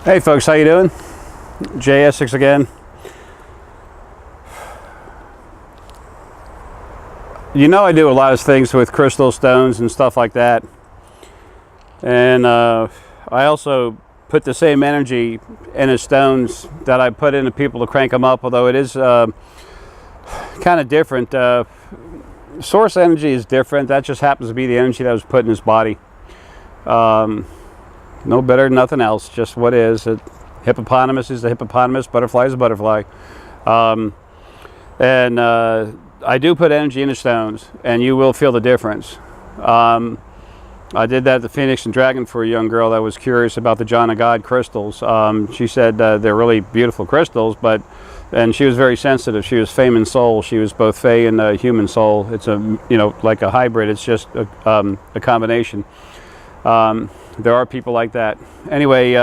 Hey folks, how you doing? Jay Essex again. You know I do a lot of things with crystal stones and stuff like that. And I also put the same energy into stones that I put into people to crank them up, although it is kind of different. Source energy is different. That just happens to be the energy that was put in his body. No better than nothing else, just what is. Hippopotamus is a hippopotamus, butterfly is a butterfly. I do put energy into stones, and you will feel the difference. I did that at the Phoenix and Dragon for a young girl that was curious about the John of God crystals. She said they're really beautiful crystals, and she was very sensitive. She was Fame and Soul. She was both Fae and human soul. It's like a hybrid. It's just a combination. There are people like that. Anyway,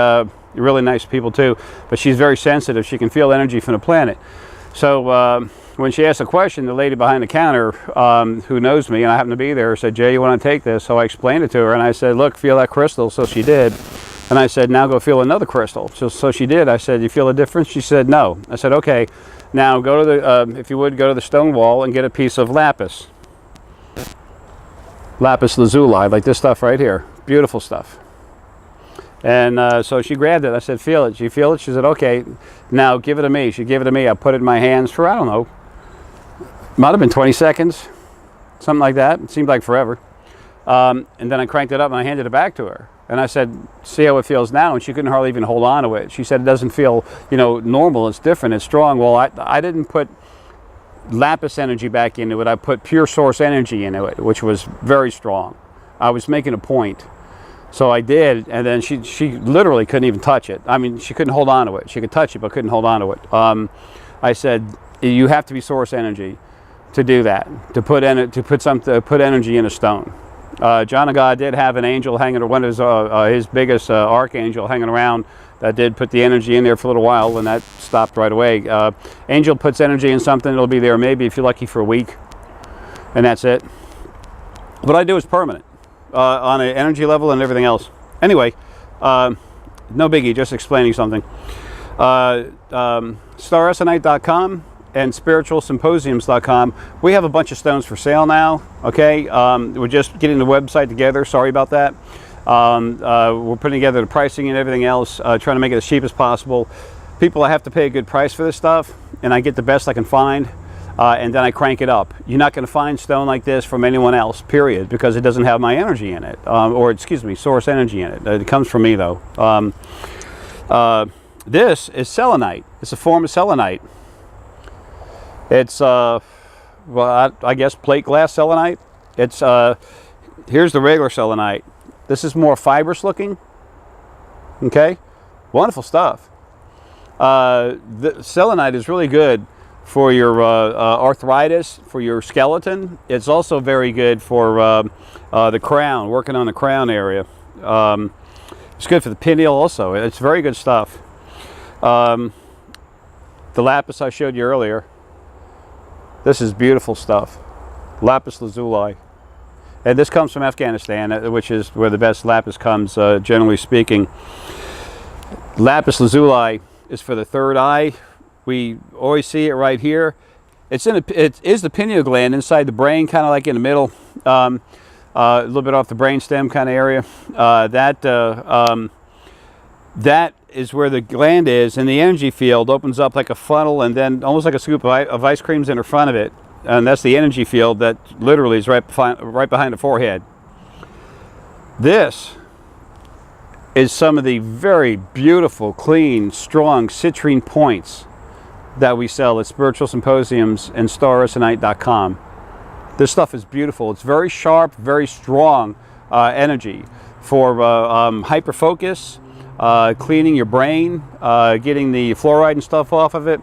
really nice people too, but she's very sensitive. She can feel energy from the planet. So when she asked a question, the lady behind the counter, who knows me, and I happened to be there, said, "Jay, you want to take this?" So I explained it to her, and I said, "Look, feel that crystal." So she did. And I said, "Now go feel another crystal." So she did. I said, "You feel a difference?" She said, "No." I said, "Okay, now go to the, if you would, go to the stone wall and get a piece of lapis. Lapis lazuli, like this stuff right here. Beautiful stuff." And so she grabbed it. I said, "Feel it." She feel it? She said, "Okay, now give it to me." She gave it to me. I put it in my hands for, I don't know, might have been 20 seconds, something like that. It seemed like forever. And then I cranked it up and I handed it back to her. And I said, "See how it feels now?" And she couldn't hardly even hold on to it. She said, "It doesn't feel, normal. It's different. It's strong." Well, I didn't put lapis energy back into it. I put pure source energy into it, which was very strong. I was making a point. So I did, and then she literally couldn't even touch it. I mean, she couldn't hold on to it. She could touch it, but couldn't hold on to it. I said, "You have to be source energy to do that, to put energy in a stone." John of God did have an angel hanging, one of his biggest archangel hanging around that did put the energy in there for a little while, and that stopped right away. Angel puts energy in something, it'll be there maybe if you're lucky for a week, and that's it. What I do is permanent. On an energy level and everything else. Anyway, no biggie, just explaining something. StarSNite.com and SpiritualSymposiums.com. We have a bunch of stones for sale now, okay? We're just getting the website together. Sorry about that. We're putting together the pricing and everything else, trying to make it as cheap as possible. People have to pay a good price for this stuff, and I get the best I can find. And then I crank it up. You're not going to find stone like this from anyone else, period, because it doesn't have my energy in it, source energy in it. It comes from me, though. This is selenite. It's a form of selenite. It's, I guess plate glass selenite. It's, here's the regular selenite. This is more fibrous looking. Okay? Wonderful stuff. The selenite is really good for your arthritis, for your skeleton. It's also very good for the crown, working on the crown area. It's good for the pineal also. It's very good stuff. The lapis I showed you earlier. This is beautiful stuff. Lapis lazuli. And this comes from Afghanistan, which is where the best lapis comes, generally speaking. Lapis lazuli is for the third eye. We always see it right here. It is the pineal gland inside the brain, kind of like in the middle, a little bit off the brain stem kind of area. That is where the gland is, and the energy field opens up like a funnel, and then almost like a scoop of ice cream's in front of it, and that's the energy field that literally is right behind the forehead. This is some of the very beautiful, clean, strong citrine points that we sell at SpiritualSymposiums and StarSNite.com. This stuff is beautiful. It's very sharp, very strong energy for hyper focus, cleaning your brain, getting the fluoride and stuff off of it.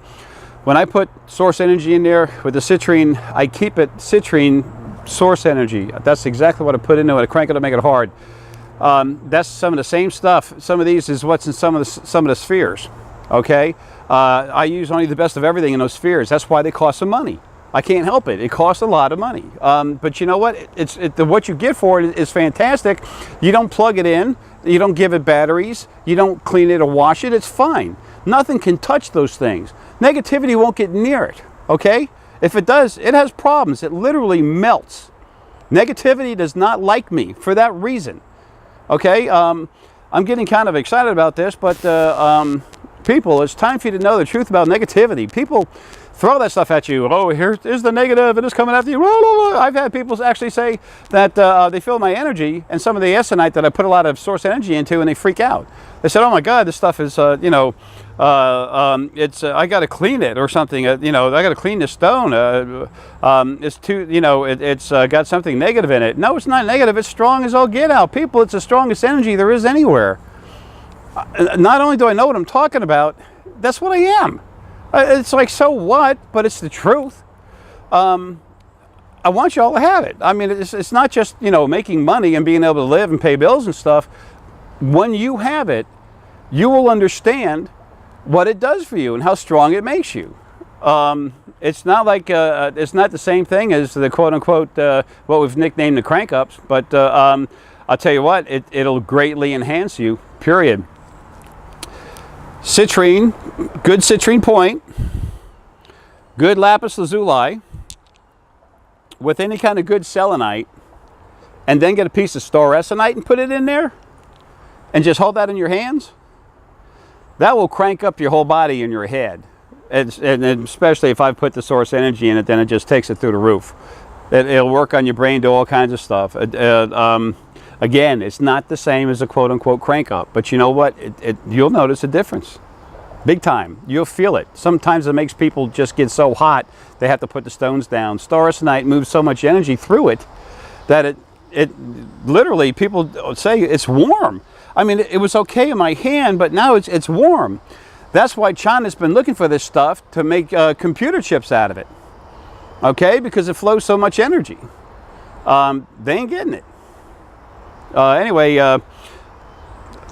When I put source energy in there with the citrine, I keep it citrine source energy. That's exactly what I put into it. I crank it to make it hard. That's some of the same stuff. Some of these is what's in some of the spheres. Okay, I use only the best of everything in those spheres. That's why they cost some money. I can't help it. It costs a lot of money. But you know what? What you get for it is fantastic. You don't plug it in. You don't give it batteries. You don't clean it or wash it. It's fine. Nothing can touch those things. Negativity won't get near it, okay? If it does, it has problems. It literally melts. Negativity does not like me for that reason, okay? I'm getting kind of excited about this, but people, it's time for you to know the truth about negativity. People throw that stuff at you. Oh, here's the negative, and it's coming after you. I've had people actually say that they feel my energy and some of the Essonite that I put a lot of source energy into, and they freak out. They said, "Oh my God, this stuff is, I got to clean it or something. I got to clean this stone. It's too, it's got something negative in it." No, it's not negative. It's strong as all get out. People, it's the strongest energy there is anywhere. Not only do I know what I'm talking about, that's what I am. It's like, so what? But it's the truth. I want you all to have it. I mean, it's not just, making money and being able to live and pay bills and stuff. When you have it, you will understand what it does for you and how strong it makes you. It's not like, it's not the same thing as the quote-unquote, what we've nicknamed the crank-ups, but I'll tell you what, it'll greatly enhance you, period. Citrine, good citrine point, good lapis lazuli, with any kind of good selenite, and then get a piece of star essonite and put it in there, and just hold that in your hands. That will crank up your whole body and your head. And especially if I put the source energy in it, then it just takes it through the roof. It'll work on your brain, do all kinds of stuff. Again, it's not the same as a quote-unquote crank-up, but you know what? You'll notice a difference. Big time. You'll feel it. Sometimes it makes people just get so hot, they have to put the stones down. Star essonite moves so much energy through it that it literally, people say it's warm. I mean, it was okay in my hand, but now it's warm. That's why China's been looking for this stuff to make computer chips out of it. Okay? Because it flows so much energy. They ain't getting it. Anyway,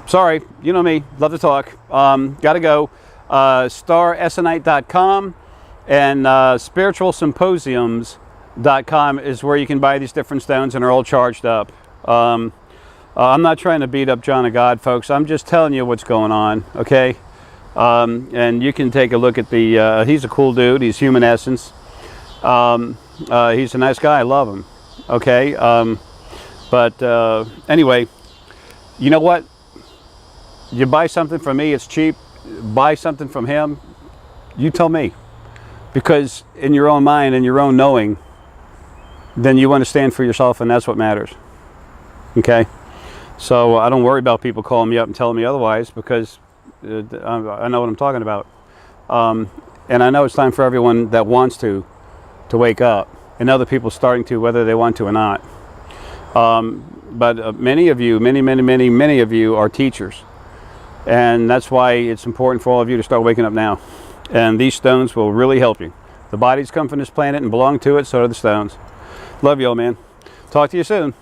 sorry, you know me, love to talk. Gotta go. StarEssonite.com and SpiritualSymposiums.com is where you can buy these different stones, and they're all charged up. I'm not trying to beat up John of God, folks. I'm just telling you what's going on, okay? And you can take a look at the, he's a cool dude. He's Human Essence. He's a nice guy. I love him, okay? But anyway, you know what? You buy something from me, it's cheap. Buy something from him, you tell me. Because in your own mind and your own knowing, then you understand for yourself, and that's what matters. Okay? So I don't worry about people calling me up and telling me otherwise, because I know what I'm talking about. And I know it's time for everyone that wants to wake up, and other people starting to, whether they want to or not. But many of you, many of you are teachers. And that's why it's important for all of you to start waking up now. And these stones will really help you. The bodies come from this planet and belong to it, so do the stones. Love you all, man. Talk to you soon.